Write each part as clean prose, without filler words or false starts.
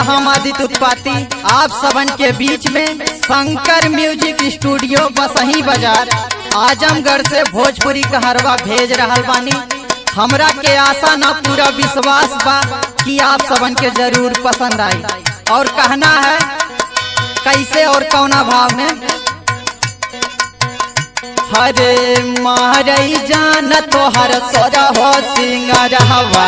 हम आदित्य उत्पाती आप सबन के बीच में शंकर म्यूजिक स्टूडियो बसही बाजार आजमगढ़ से भोजपुरी कहरवा भेज रहा बानी। हमरा के आशा ना पूरा विश्वास बा कि आप सबन के जरूर पसंद आई। और कहना है कैसे और कौना भाव में, हरे मारई जान तोहर सोरा हो सिंगरहवा,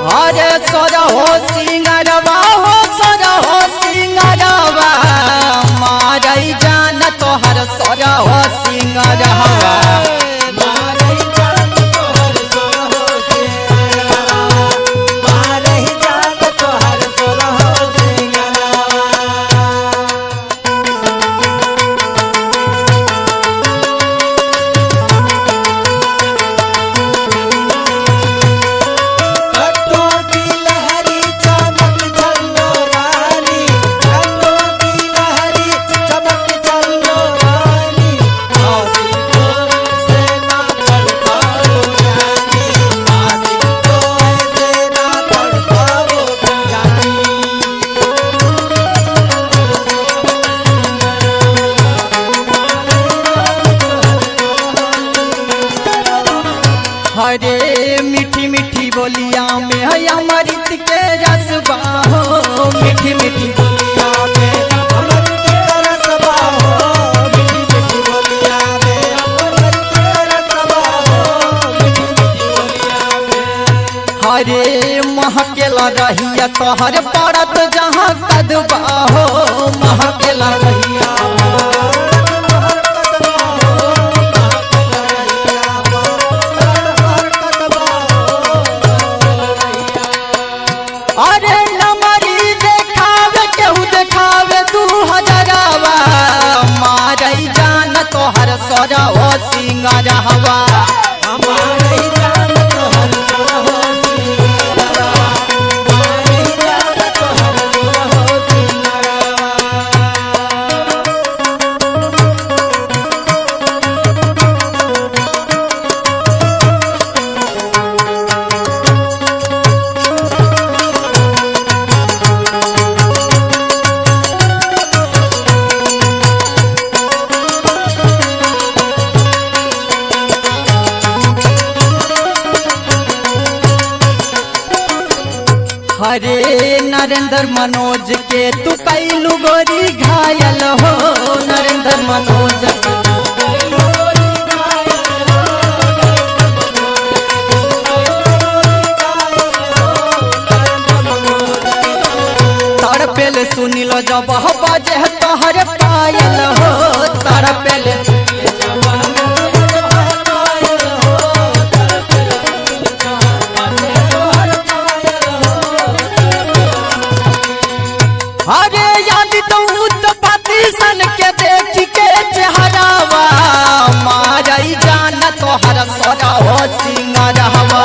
हरे सोरा हो सिंगरवा, हो सोरा हो सिंगरवा, मारई जान तोहर सोरा हो सिंगरहवा। हरे मीठी मीठी बोलिया में है अमृत के रसबा हो, मीठी मीठी बोलिया में अमृत के रसबा हो, मीठी मीठी बोलिया में अमृत के रसबा हो, मीठी मीठी बोलिया में। हरे महकेला रहिया तोहर पड़त जहाँ कदबा हो, महकेला रहिया अरे नमरी देखावे केहू देखावे 2000 मारई जान तोहर सोरा हो सिंगरहवा, मारई जान तोहर सोरा हो सिंगरहवा, मारई जान तोहर सोरा हो सिंगरहवा। हरे नरेंद्र मनोज के तू कैलू गोरी घायल हो, नरेंद्र मनोज तड़पेल सुनिलो जब बजे तोहर पायल हो, तड़पेल हरे याद तो उत्पत्ति सन के देख के चेहरावा, मारई जान तोहर सोरा हो सिंगरहवा।